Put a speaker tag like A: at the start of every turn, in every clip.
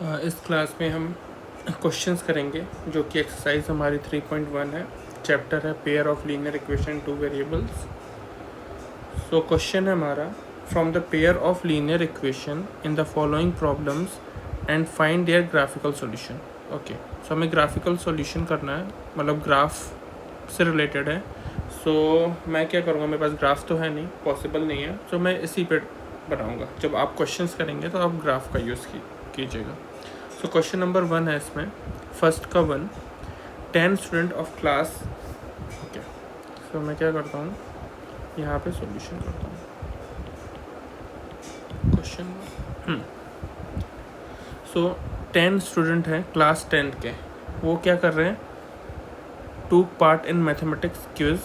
A: इस क्लास में हम क्वेश्चंस करेंगे जो कि एक्सरसाइज हमारी 3.1 है। चैप्टर है pair of linear equation two variables. So question है हमारा, from the pair of linear equation in the following problems and find their graphical solution. Okay, so हमें ग्राफिकल सॉल्यूशन करना है, मतलब ग्राफ से रिलेटेड है। सो मैं क्या करूँगा, मेरे पास ग्राफ तो है नहीं, पॉसिबल नहीं है, सो मैं इसी पे बनाऊँगा। जब आप क्वेश्चंस करेंगे तो आप ग्राफ का यूज़ कीजिएगा। सो क्वेश्चन नंबर 1 है इसमें, फर्स्ट का 1, 10 student of class. Okay, so मैं क्या करता हूँ, यहाँ पे सॉल्यूशन करता हूँ क्वेश्चन। सो 10 स्टूडेंट हैं क्लास 10 के, वो क्या कर रहे हैं, took part in mathematics quiz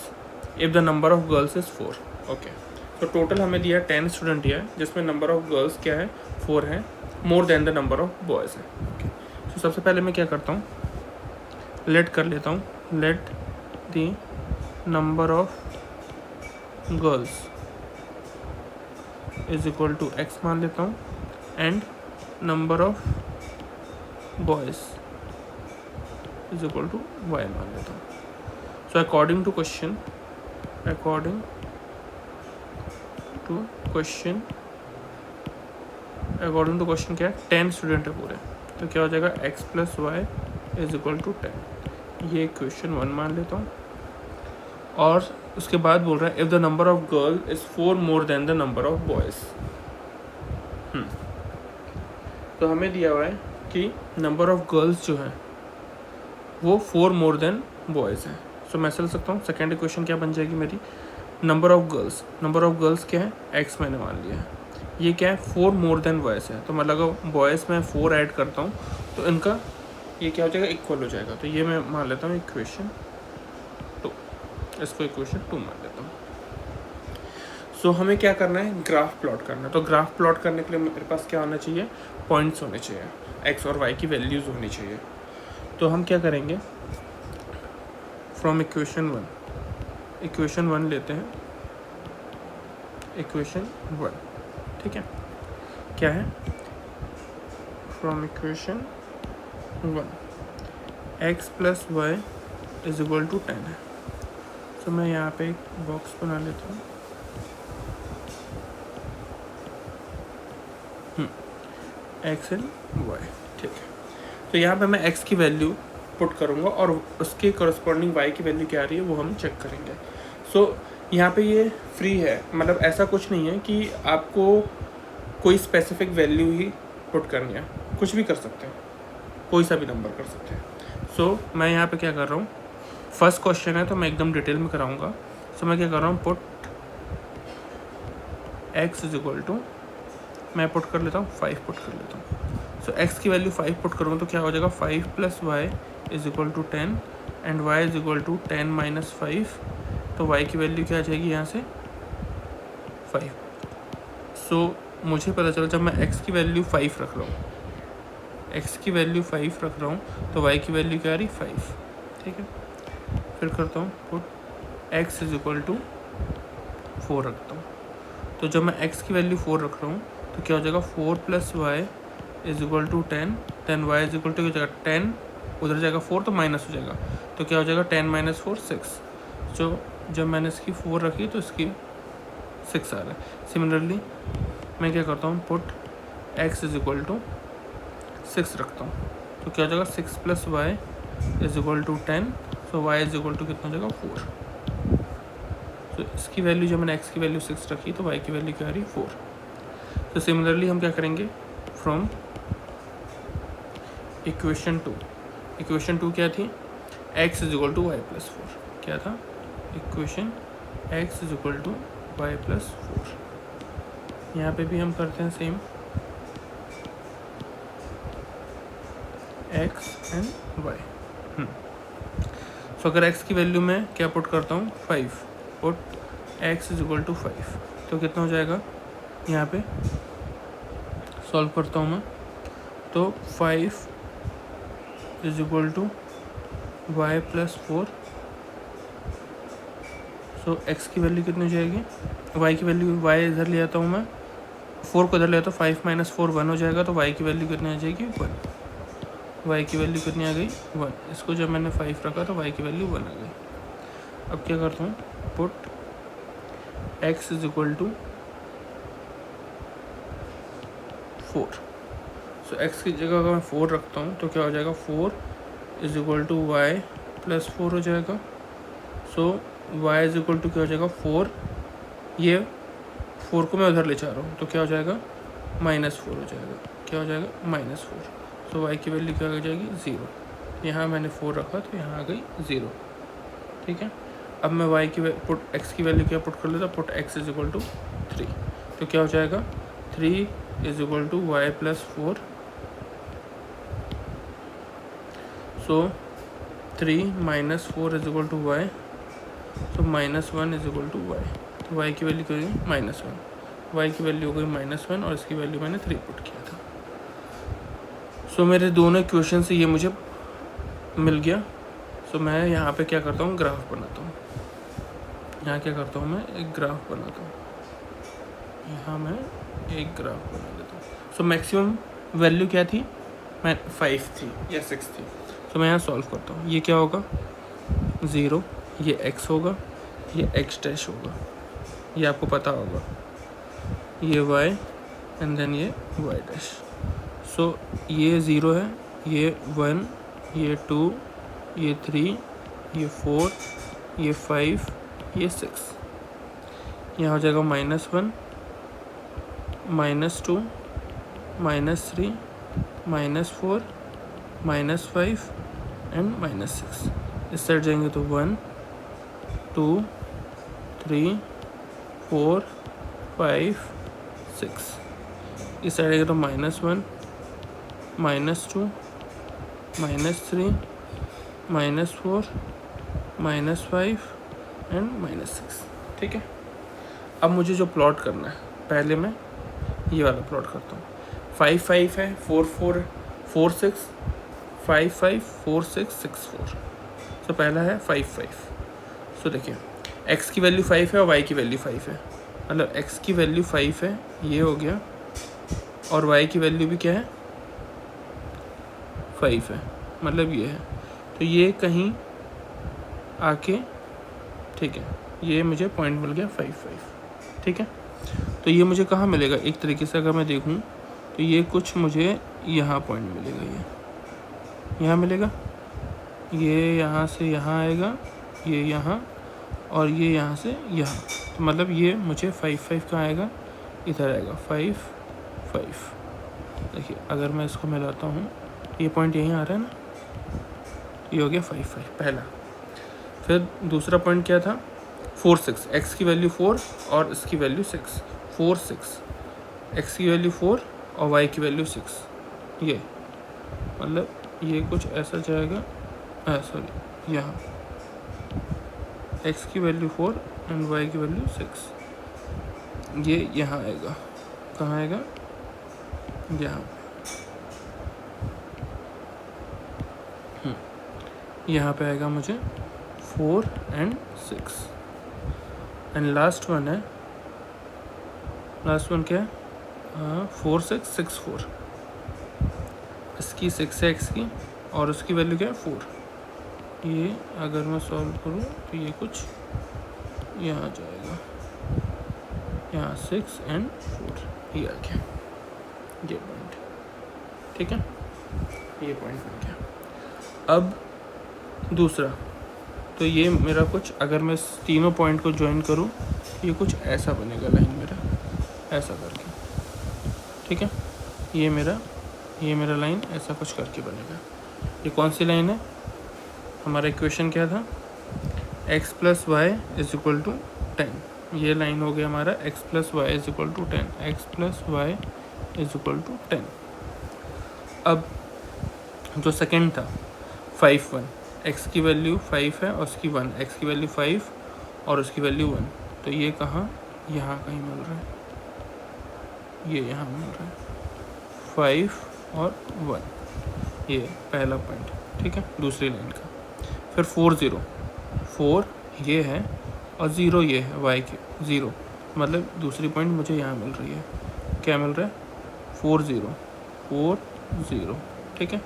A: if the number of girls is 4। Okay, तो टोटल हमें दिया 10 स्टूडेंट दिया है, जिसमें नंबर ऑफ गर्ल्स क्या है, 4 है, more than the number of boys है। ओके, तो सबसे पहले मैं क्या करता हूँ, लेट कर लेता हूँ, let the number of girls is equal to X मान लेता हूँ, and number of boys is equal to Y मान लेता हूँ। सो अकॉर्डिंग टू क्वेश्चन क्या है, 10 स्टूडेंट है पूरे, तो क्या हो जाएगा, x plus Y is equal to 10। ये क्वेश्चन 1 मान लेता हूँ। और उसके बाद बोल रहा है if the number of girl is 4 more than the number of boys. तो हमें दिया हुआ है कि नंबर ऑफ गर्ल्स जो है वो 4 मोर देन बॉयज़ है। सो मैं चल सकता हूँ, सेकेंड इक्वेशन क्या बन जाएगी मेरी, नंबर ऑफ गर्ल्स क्या है, x मैंने मान लिया है, ये क्या है, 4 मोर देन बॉयज़ है, तो मैं लगा बॉयज़ में 4 ऐड करता हूँ तो इनका ये क्या हो जाएगा, इक्वल हो जाएगा। तो ये मैं मान लेता हूँ इक्वेशन 2, इसको इक्वेशन 2 मान लेता हूँ। सो हमें क्या करना है, ग्राफ प्लॉट करना है। तो ग्राफ प्लॉट करने के लिए मेरे पास क्या होना चाहिए, पॉइंट्स होने चाहिए, एक्स और वाई की वैल्यूज़ होनी चाहिए। तो हम क्या करेंगे, फ्रॉम इक्वेशन 1 लेते हैं, इक्वेशन 1, ठीक है, क्या है, from equation 1 X plus Y is equal to 10 है। तो मैं यहाँ पे एक बॉक्स बना लेता हूँ, एक्स एंड वाई, ठीक है। तो यहाँ पे मैं एक्स की वैल्यू पुट करूँगा और उसके करस्पॉन्डिंग वाई की वैल्यू क्या आ रही है वो हम चेक करेंगे। सो यहाँ पे ये फ्री है, मतलब ऐसा कुछ नहीं है कि आपको कोई स्पेसिफिक वैल्यू ही पुट करनी है, कुछ भी कर सकते हैं, कोई सा भी नंबर कर सकते हैं। सो मैं यहाँ पे क्या कर रहा हूँ, फर्स्ट क्वेश्चन है तो मैं एकदम डिटेल में कराऊँगा। सो मैं क्या कर रहा हूँ, put X is equal to, मैं पुट कर लेता हूँ 5 पुट कर लेता हूँ। सो एक्स की वैल्यू 5 पुट करूँगा तो क्या हो जाएगा, 5 plus Y is equal to 10 and Y is equal to 10 minus 5। तो वाई की वैल्यू क्या आ जाएगी यहाँ से, 5। सो मुझे पता चला जब मैं एक्स की वैल्यू 5 रख रहा हूँ, तो वाई की वैल्यू क्या आ रही, 5, ठीक है। फिर करता हूँ put X is equal to 4 रखता हूँ। तो जब मैं x की वैल्यू 4 रख रहा हूँ तो क्या हो जाएगा, 4 plus Y is equal to 10, then Y is equal to हो जाएगा 10, उधर जाएगा 4 तो माइनस हो जाएगा, तो क्या हो जाएगा 10 माइनस 4 6। जो जब मैंने इसकी 4 रखी तो इसकी 6 आ रहा है। सिमिलरली मैं क्या करता हूँ, put x is equal to 6 रखता हूँ, तो क्या हो जाएगा 6 plus Y is equal to 10, so Y is equal to कितना हो जाएगा, 4। तो इसकी वैल्यू जब मैंने x की वैल्यू 6 रखी तो y की वैल्यू क्या आ रही, 4। तो सिमिलरली हम क्या करेंगे, फ्रॉम इक्वेशन 2 क्या थी, x is equal to Y plus 4, क्या था, equation x is equal to Y plus 4। यहाँ पे भी हम करते हैं same, x and y। So अगर x की वैल्यू में क्या पुट करता हूँ, 5, put x is equal to 5, तो कितना हो जाएगा, यहाँ पे सॉल्व करता हूँ मैं, तो 5 is equal to Y plus 4। So x की वैल्यू कितनी हो जाएगी, y की वैल्यू, y इधर ले आता हूँ मैं, 4 को इधर ले तो 5 माइनस 4 1 हो जाएगा, तो y की वैल्यू कितनी आ जाएगी 1। y की वैल्यू कितनी आ गई 1। इसको जब मैंने 5 रखा तो y की वैल्यू 1 आ गई। अब क्या करता हूँ, put x is equal to 4। So x की जगह अगर मैं 4 रखता हूँ तो क्या हो जाएगा, 4 is equal to Y plus 4 हो जाएगा। So y is equal to क्या हो जाएगा 4, ये 4 को मैं उधर ले जा रहा हूँ तो क्या हो जाएगा -4 हो जाएगा। क्या हो जाएगा -4। सो y की वैल्यू क्या हो जाएगी 0। यहाँ मैंने 4 रखा तो यहाँ आ गई 0। ठीक है, अब मैं y की पुट x की वैल्यू क्या पुट कर लेता, put x is equal to 3। तो क्या हो जाएगा 3 is equal to Y plus 4। So 3 minus 4 is equal to Y, तो -1 इज इक्वल टू वाई। तो y की वैल्यू क्या होगी -1, y की वैल्यू हो गई -1 और इसकी वैल्यू मैंने 3 पुट किया था। सो मेरे दोनों इक्वेशन से ये मुझे मिल गया। सो मैं यहाँ पे क्या करता हूँ, ग्राफ बनाता हूँ। यहाँ क्या करता हूँ, मैं एक ग्राफ बनाता हूँ। यहाँ मैं एक ग्राफ बना देता हूँ। सो मैक्सिमम वैल्यू क्या थी, मैं 5 थी या 6 थी। सो मैं यहाँ सॉल्व करता हूँ। ये क्या होगा 0, ये x होगा, ये x डैश होगा, ये आपको पता होगा, ये y एंड देन ये y डैश। सो ये 0 है, ये 1, ये 2, ये 3, ये 4, ये 5, ये 6। यहाँ हो जाएगा -1, -2, -3, -4, -5 एंड -6। इस साइड जाएंगे तो 1, 2, 3, 4, 5, 6। इस साइड आएगा तो -1, -2, -3, -4, -5 एंड -6। ठीक है, अब मुझे जो प्लॉट करना है, पहले मैं ये वाला प्लॉट करता हूँ। 5 5 है, 4 4 4 6, 5 5 4 6 6 4। तो पहला है 5 5। सो देखिए x की वैल्यू 5 है और y की वैल्यू 5 है, मतलब x की वैल्यू 5 है, ये हो गया, और y की वैल्यू भी क्या है 5 है, मतलब ये है। तो ये कहीं आके, ठीक है, ये मुझे पॉइंट मिल गया 5 5। ठीक है, तो ये मुझे कहाँ मिलेगा, एक तरीके से अगर मैं देखूँ तो ये कुछ मुझे यहाँ पॉइंट मिलेगा, ये यहाँ मिलेगा, ये यहाँ से यहाँ आएगा, ये यहाँ, और ये यहाँ से यहाँ। तो मतलब ये मुझे 5 5 कहाँ आएगा, इधर आएगा 5 5। देखिए अगर मैं इसको मिलाता हूँ, ये पॉइंट यहीं आ रहा है ना, ये हो गया 5 5 पहला। फिर दूसरा पॉइंट क्या था 4 6, x की वैल्यू 4 और इसकी वैल्यू 6, 4 6, x की वैल्यू 4 और y की वैल्यू 6। ये मतलब ये कुछ ऐसा जाएगा, सॉरी यहाँ x की वैल्यू 4 एंड y की वैल्यू 6, ये यहाँ आएगा, कहाँ आएगा, यहाँ, यहाँ पे आएगा मुझे 4 एंड 6। एंड लास्ट वन है, लास्ट वन क्या है 4 6 6 4। इसकी 6 है x की और उसकी वैल्यू क्या है 4। ये अगर मैं सॉल्व करूँ तो ये कुछ यहाँ जाएगा, यहाँ 6 एंड 4, ये आ गया, ये पॉइंट। ठीक है, ये पॉइंट बन गया। अब दूसरा, तो ये मेरा कुछ, अगर मैं तीनों पॉइंट को ज्वाइन करूँ ये कुछ ऐसा बनेगा लाइन मेरा, ऐसा करके। ठीक है, ये मेरा लाइन ऐसा कुछ करके बनेगा। ये कौन सी लाइन है, हमारा इक्वेशन क्या था, x plus Y is equal to 10। ये लाइन हो गया हमारा x plus Y is equal to 10, x plus Y is equal to 10। अब जो सेकेंड था 5 1, x की वैल्यू 5 है और उसकी 1, x की वैल्यू 5 और उसकी वैल्यू 1। तो ये कहाँ, यहाँ कहीं मिल रहा है, ये यहाँ मिल रहा है 5 और 1, ये पहला पॉइंट। ठीक है, दूसरी लाइन का। फिर 4 0, 4 ये है और 0 ये है, y के 0, मतलब दूसरी पॉइंट मुझे यहाँ मिल रही है, क्या मिल रहा है 40, ठीक है।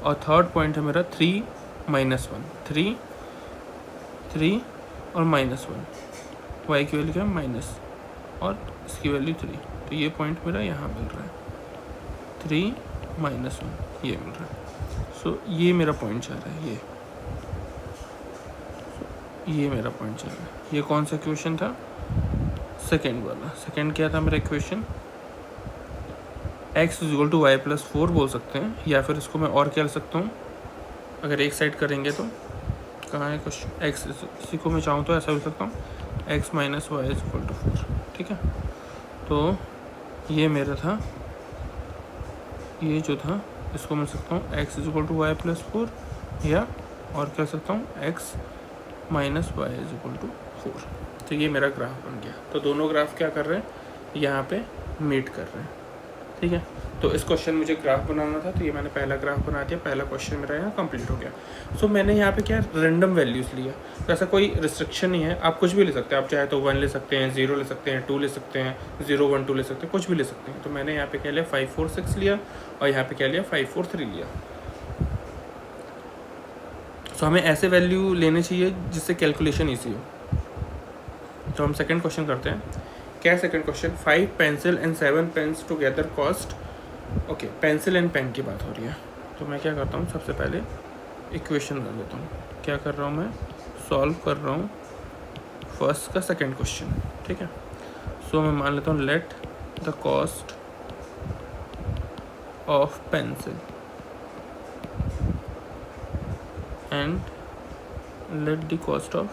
A: और थर्ड पॉइंट है मेरा 3 -1, 3 और -1, वाई की वैल्यू क्या है माइनस और इसकी वैल्यू 3, तो ये पॉइंट मेरा यहाँ मिल रहा है 3 -1 ये मिल रहा है। सो ये मेरा पॉइंट जा रहा है, ये मेरा पॉइंट चल रहा है। ये कौन सा इक्वेशन था, सेकेंड वाला। सेकेंड क्या था मेरा इक्वेशन, x = y + 4 बोल सकते हैं, या फिर इसको मैं और क्या ले सकता हूँ, अगर एक साइड करेंगे तो कहाँ है क्वेश्चन, x इसी को मैं चाहूँ तो ऐसा भी सकता हूँ x - y = 4, ठीक है। तो ये मेरा था, ये जो था इसको मैं सकता हूँ x = y + 4, या और क्या सकता हूँ x - y = 4। तो ये मेरा ग्राफ बन गया। तो दोनों ग्राफ क्या कर रहे हैं, यहाँ पे मीट कर रहे हैं, ठीक है। तो इस क्वेश्चन मुझे ग्राफ बनाना था, तो ये मैंने पहला ग्राफ बना दिया, पहला क्वेश्चन मेरा यहाँ कंप्लीट हो गया। सो मैंने यहाँ पे क्या रैंडम वैल्यूज़ लिया, तो ऐसा कोई रिस्ट्रिक्शन नहीं है, आप कुछ भी ले सकते हैं। आप चाहे तो 1 ले सकते हैं, 0 ले सकते हैं, 2 ले सकते हैं, 0 1 2 ले सकते हैं, कुछ भी ले सकते हैं। तो मैंने यहाँ पे क्या लिया 5 4 6 लिया, और यहाँ पे क्या लिया 5 4 3 लिया। सो हमें ऐसे वैल्यू लेने चाहिए जिससे कैलकुलेशन ईजी हो। तो हम सेकेंड क्वेश्चन करते हैं। क्या second question, 5 pencil and 7 pens together cost, okay pencil and pen की बात हो रही है। तो मैं क्या करता हूँ, सबसे पहले इक्वेशन कर लेता हूँ। क्या कर रहा हूँ मैं, सॉल्व कर रहा हूँ फर्स्ट का सेकेंड क्वेश्चन, ठीक है। सो मैं मान लेता हूँ let the cost of pencil and let the cost of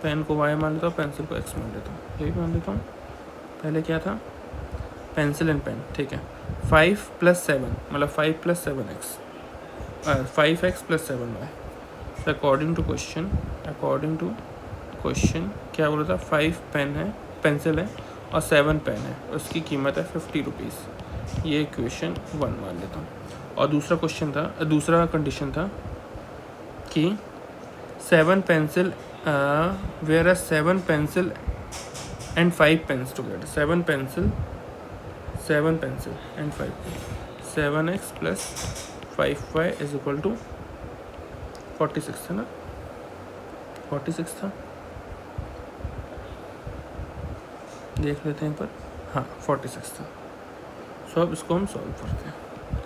A: pen को y मान लेता हूँ, पेंसिल को x मान लेता हूँ, यही मान लेता हूँ। पहले क्या था, पेंसिल एंड पेन, ठीक है। 5 + 7 मतलब 5 + 7x, 5x + 7y। According to question क्या बोला था, 5 पेन है, पेंसिल है, और 7 पेन है, उसकी कीमत है 50 रुपीज़। ये इक्वेशन 1 मान लेता हूँ। और दूसरा क्वेश्चन था, दूसरा कंडीशन था कि 7 pencil whereas 7 pencil and 5 pens together, 7 pencil and 5 pens, 7x + 5y = 46 था ना, 46 था, देख लेते हैं पर, हाँ 46 था। सो अब इसको हम सॉल्व करते हैं।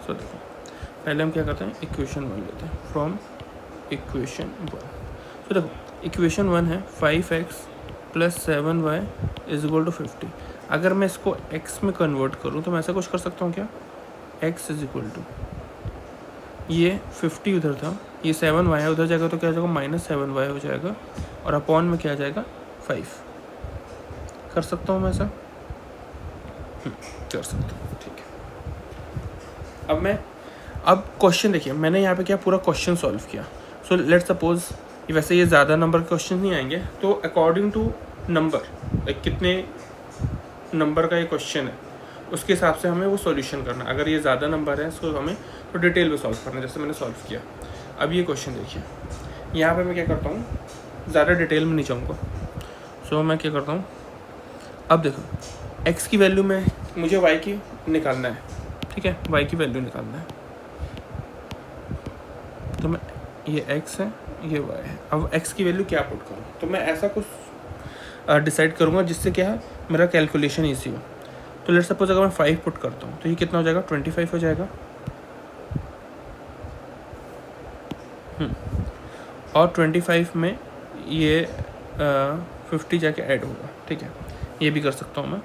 A: सो देखो पहले हम क्या करते हैं, इक्वेशन 1 लेते हैं फ्रॉम इक्वेशन 1। तो देखो इक्वेशन 1 है 5x + 7y = 50। अगर मैं इसको x में कन्वर्ट करूँ तो मैं ऐसा कुछ कर सकता हूँ क्या, x = ये 50 उधर था, ये 7y है, उधर जाएगा तो क्या हो जाएगा -7y हो जाएगा, और अपॉन में क्या आ जाएगा 5। कर सकता हूँ मैं ऐसा, कर सकता हूँ, ठीक है। अब क्वेश्चन देखिए, मैंने यहाँ पे क्या पूरा क्वेश्चन सॉल्व किया। सो लेट्स सपोज, वैसे ये ज़्यादा नंबर के क्वेश्चन नहीं आएंगे, तो अकॉर्डिंग टू नंबर, कितने नंबर का ये क्वेश्चन है उसके हिसाब से हमें वो सॉल्यूशन करना। अगर ये ज़्यादा नंबर है तो हमें तो डिटेल में सॉल्व करना है, जैसे मैंने सॉल्व किया। अब ये क्वेश्चन देखिए, यहाँ पे मैं क्या करता हूँ, ज़्यादा डिटेल में नहीं जाऊँगा। सो मैं क्या करता हूँ, अब देखो x की वैल्यू में मुझे y की निकालना है, ठीक है, y की वैल्यू निकालना है। तो मैं, ये x है, ये y है। अब x की वैल्यू क्या पुट करूँ, तो मैं ऐसा कुछ डिसाइड करूँगा जिससे क्या है मेरा कैलकुलेशन ईजी हो। तो लेट्स सपोज अगर मैं 5 पुट करता हूँ तो ये कितना हो जाएगा, 25 हो जाएगा। और 25 में ये 50 जाके ऐड होगा, ठीक है, ये भी कर सकता हूँ मैं।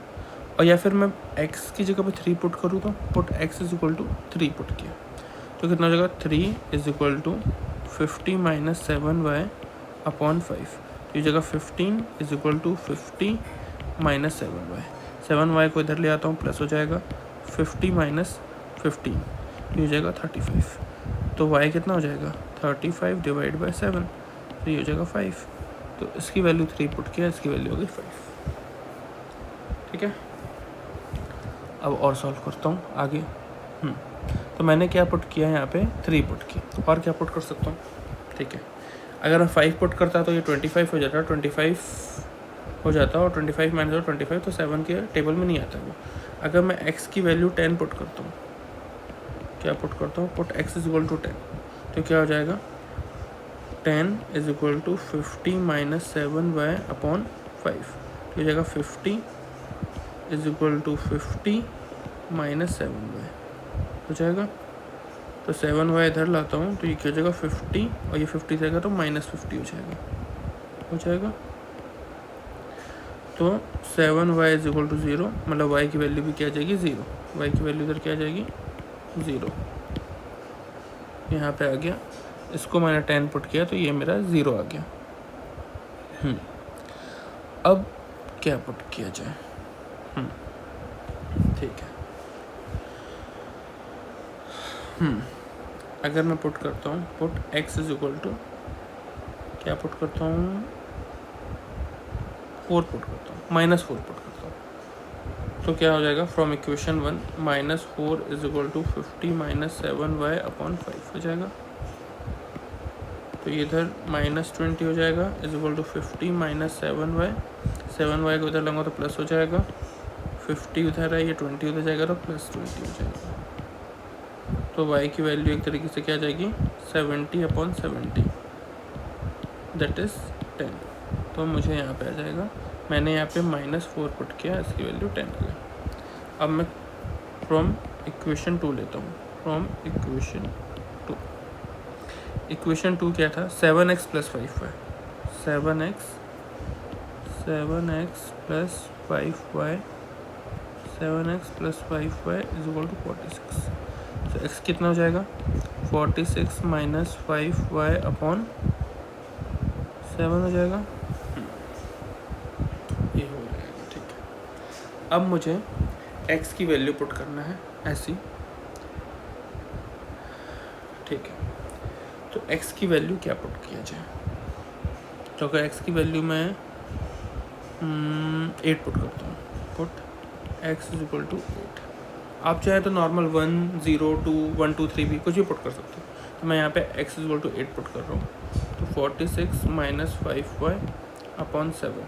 A: और या फिर मैं x की जगह पे 3 पुट करूँ तो पुट x = 3 पुट किया तो कितना हो जाएगा, 3 = 50 - 7y / 5। तो ये जगह 15 = 50 - 7y। 7y को इधर ले आता हूँ, प्लस हो जाएगा 50 - 15, तो ये हो जाएगा 35। तो y कितना हो जाएगा, 35 / 7, तो ये हो जाएगा 5। तो इसकी वैल्यू 3 पुट किया, इसकी वैल्यू हो गई 5, ठीक है। अब और सॉल्व करता हूँ आगे। तो मैंने क्या पुट किया यहाँ पे, 3 पुट की, और क्या पुट कर सकता हूँ, ठीक है। अगर मैं 5 पुट करता तो ये 25 हो जाता, 25 हो जाता है, और 25 माइनस 25 तो 7 के टेबल में नहीं आता वो। अगर मैं x की वैल्यू 10 पुट करता हूँ, क्या पुट करता हूँ, put x is equal to 10, तो क्या हो जाएगा 10 is equal to 50 minus 7y upon 5, तो हो जाएगा 50 is equal to 50 minus 7y हो जाएगा। तो 7y इधर लाता हूँ तो ये क्या हो जाएगा 50, और ये 50 जाएगा तो माइनस 50 हो जाएगा। तो 7y इज इक्वल टू 0, मतलब y की वैल्यू भी क्या आ जाएगी 0, y की वैल्यू इधर क्या आ जाएगी 0, यहाँ पे आ गया। इसको मैंने 10 पुट किया तो ये मेरा 0 आ गया। अब क्या पुट किया जाए, ठीक है। अगर मैं पुट करता हूँ, put x is equal to क्या पुट करता हूँ, 4 पुट करता हूँ, -4 पुट करता हूँ, तो क्या हो जाएगा from equation 1 -4 is equal to 50 minus 7y upon 5 हो जाएगा। तो ये इधर -20 हो जाएगा is equal to 50 minus 7y को इधर लूँगा तो प्लस हो जाएगा, 50 उधर है, ये 20 उधर जाएगा तो +20 हो जाएगा। तो y की वैल्यू एक तरीके से क्या आ जाएगी 70 अपॉन 70 दैट इज़ 10। तो मुझे यहाँ पे आ जाएगा, मैंने यहाँ पे -4 पुट किया, इसकी वैल्यू 10 आ गई। अब मैं फ्रॉम इक्वेशन 2 लेता हूँ, फ्रॉम इक्वेशन 2 क्या था 7x plus 5y, 7x plus 5y, 7x plus 5y is equal to 46। तो x कितना हो जाएगा 46 माइनस 5y अपॉन 7 हो जाएगा, ये हो जाएगा, ठीक है। अब मुझे x की वैल्यू पुट करना है ऐसी, ठीक है। तो x की वैल्यू क्या पुट किया जाए, तो अगर x की वैल्यू मैं 8 पुट करता हूँ, put x is equal to 8। आप चाहे तो नॉर्मल 1 0 2 1 2 3 भी कुछ भी पुट कर सकते हो। तो मैं यहाँ पे x is equal to 8 put कर रहा हूँ, तो 46 माइनस 5y अपॉन 7,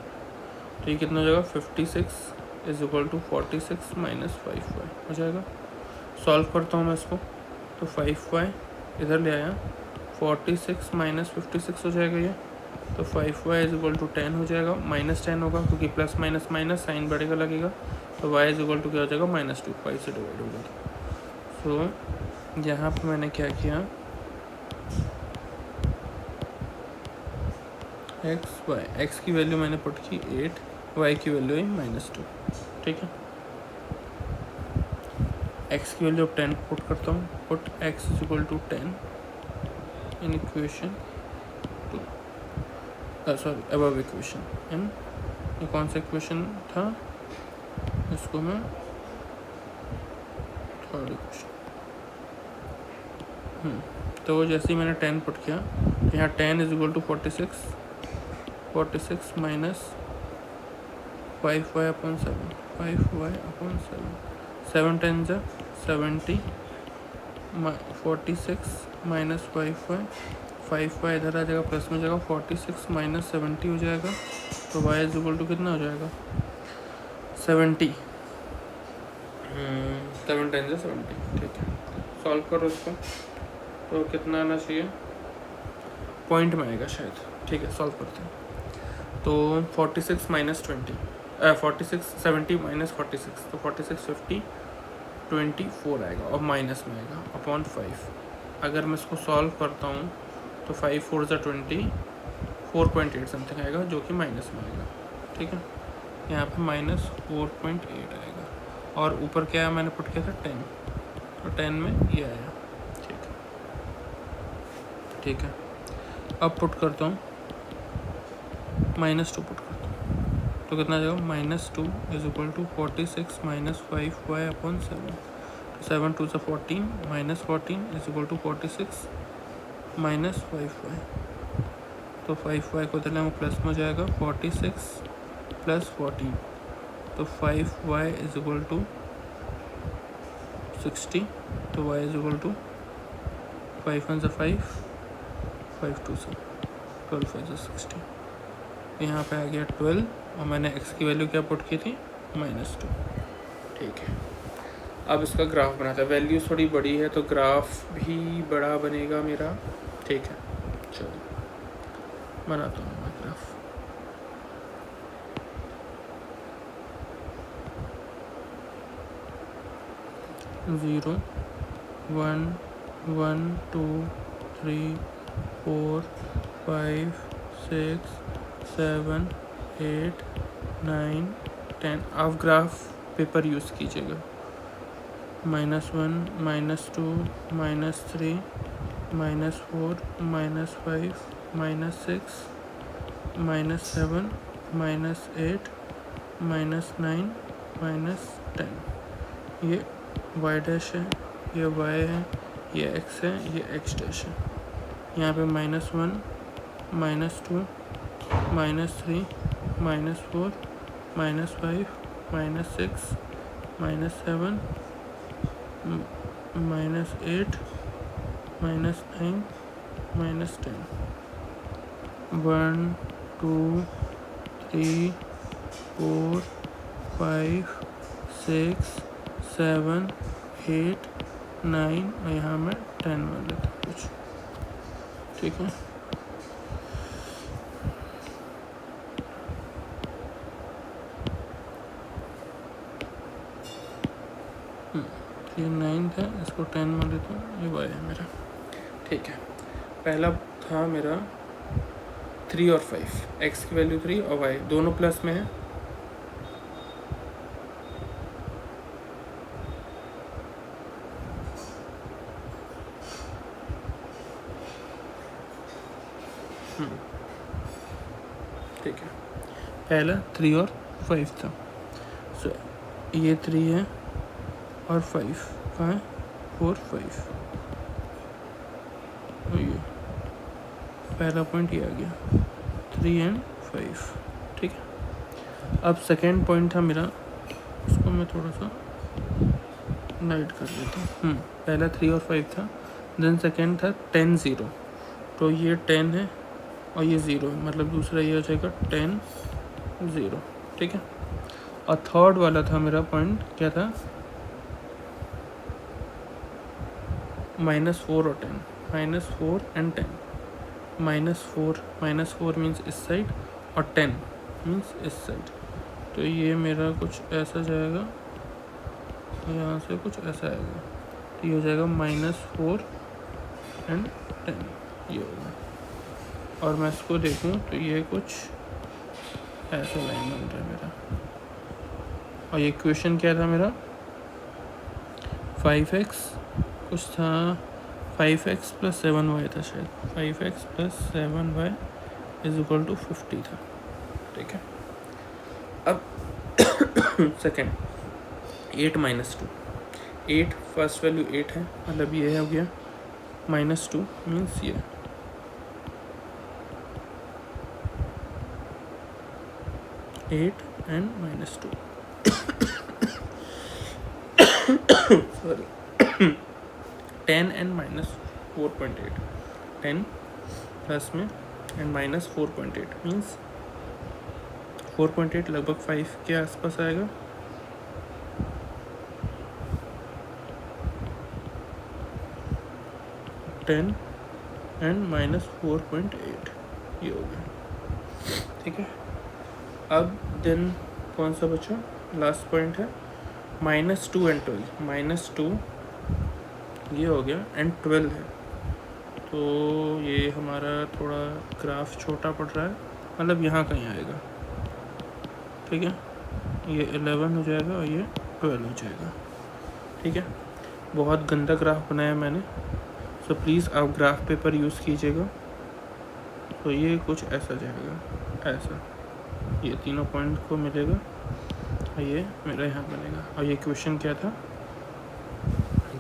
A: तो ये कितना हो जाएगा 56 is equal to 46 minus 5y हो जाएगा। सॉल्व करता हूँ मैं इसको, तो 5y इधर ले आया, 46 माइनस 56 हो जाएगा ये, तो 5y इज इक्वल टू 10 हो जाएगा, -10 होगा क्योंकि प्लस माइनस माइनस साइन बढ़ेगा लगेगा, तो y इज इक्वल टू क्या हो जाएगा -2, 5 से डिवाइड होगा। तो यहाँ पर मैंने क्या किया, x की वैल्यू मैंने पुट की 8, y की वैल्यू है -2, ठीक है। x की वैल्यू 10 पुट करता हूँ, put x is equal to 10 in equation 2, sorry above equation, in ये कौन सा इक्वेशन था, इसको मैं थर्ड इक्वेशन, तो जैसे ही मैंने 10 पुट किया, तो यहाँ 10 is equal to 46 minus 5y upon 7, 5y upon 7 10 जा 70, 46 माइनस 5y इधर आ जाएगा, प्लस में जाएगा 46 माइनस 70 हो जाएगा, तो y इज इक्वल टू कितना हो जाएगा 70, 7 10 जा 70, ठीक है। सॉल्व करो इसको, तो कितना आना चाहिए, पॉइंट में आएगा शायद, ठीक है। सॉल्व करते हैं, तो 46 माइनस 46 70 माइनस 46, तो 46 50 24 आएगा और माइनस में आएगा अपॉन 5। अगर मैं इसको सॉल्व करता हूँ तो 5 4 ज़ा 20, 4.8 समथिंग आएगा जो कि माइनस में आएगा, ठीक है। यहाँ पे -4.8 आएगा, और ऊपर क्या है मैंने पुट किया था 10, तो 10 में ये आया, ठीक है। अब पुट करता हूँ -2 पुट करता हूँ, तो कितना जाएगा -2 is equal to 46 minus 5y upon 7, तो 7 2 ज़ा 14 -14 is equal to 46 minus 5y, तो 5y को इधर प्लस में हो जाएगा 46 प्लस 14, तो 5y इज इक्वल टू 60, तो y इज इक्वल टू 5 1 ज़ा 5 5 2 ज़ा 12 5 ज़ा 60, यहाँ पे आ गया 12 और मैंने x की वैल्यू क्या पुट की थी -2। ठीक है, अब इसका ग्राफ बनाता है। वैल्यू थोड़ी बड़ी है तो ग्राफ भी बड़ा बनेगा मेरा। ठीक है, चलो बनाता हूँ मैं ग्राफ। ज़ीरो 1 1 2 3 4 5 6 7 8 9 10। आप ग्राफ पेपर यूज़ कीजिएगा। -1 -2 -3 -4 -5 -6 -7 -8 -9 -10। ये y डैश है, ये y है, ये x है, ये x डैश है। यहाँ पे -1 -2 -3 -4 -5 -6 -7 -8 -9 -10। 1 2 3 4 5 6 7 8 9 और यहाँ मैं 10 मान लेता हूँ कुछ। ठीक है, ये 9 है, इसको 10 मान लेता हूँ, ये y है मेरा। ठीक है, पहला था मेरा 3 और 5, x की वैल्यू 3 और y दोनों प्लस में है। ठीक है, पहला 3 और 5 था। सो ये 3 है और 5 कहाँ है, 4 5। और ये पहला पॉइंट ये आ गया 3 एंड 5। ठीक है, अब सेकेंड पॉइंट था मेरा, उसको मैं थोड़ा सा लाइट कर लेता हूँ। पहला 3 और 5 था, देन सेकेंड था 10 0। तो ये 10 है और ये 0 है, मतलब दूसरा ये हो जाएगा 10 0। ठीक है, और थर्ड वाला था मेरा पॉइंट क्या था, -4 और 10, -4 एंड 10। -4 मीन्स इस साइड और 10 मीन्स इस साइड। तो ये मेरा कुछ ऐसा जाएगा, यहाँ से कुछ ऐसा आएगा, तो ये हो जाएगा -4 एंड 10, ये होगा। और मैं इसको देखूँ तो ये कुछ ऐसा लाइन बन रहा है मेरा। और ये इक्वेशन क्या था मेरा, 5x कुछ था, 5x + 7y था शायद, 5x + 7y = 50 था। ठीक है, अब सेकेंड 8 - 2, 8 फर्स्ट वैल्यू 8 है, मतलब ये हो गया, -2 मीन्स ये 8 एंड -2। सॉरी 10 एंड -4.8, 10 प्लस में एंड -4.8 मीन्स 4.8 लगभग 5 के आसपास आएगा। टेन एंड -4.8 ये हो गया। ठीक है, अब देन कौन सा बचा, लास्ट पॉइंट है -2 एंड 12। -2 ये हो गया एंड 12 है, तो ये हमारा थोड़ा ग्राफ छोटा पड़ रहा है, मतलब यहाँ कहीं आएगा। ठीक है, ये 11 हो जाएगा और ये 12 हो जाएगा। ठीक है, बहुत गंदा ग्राफ बनाया मैंने, सो प्लीज़ आप ग्राफ पेपर यूज़ कीजिएगा। तो ये कुछ ऐसा जाएगा, ऐसा ये तीनों पॉइंट को मिलेगा और ये मेरा यहाँ बनेगा। और ये क्वेश्चन क्या था,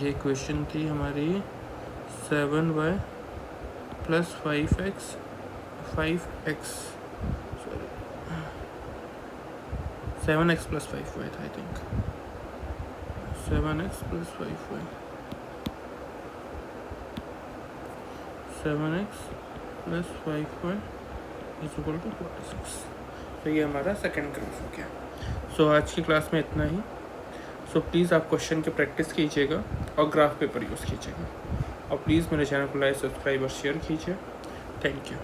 A: ये क्वेश्चन थी हमारी 7y + 5x sorry 7x + 5y था, I think 7x + 5y, 7x + 5y = 46। तो ये हमारा सेकंड ग्राफ हो गया। सो आज की क्लास में इतना ही। सो प्लीज़ आप क्वेश्चन की प्रैक्टिस कीजिएगा और ग्राफ पेपर यूज़ कीजिएगा, और प्लीज़ मेरे चैनल को लाइक, सब्सक्राइब और शेयर कीजिए। Thank you.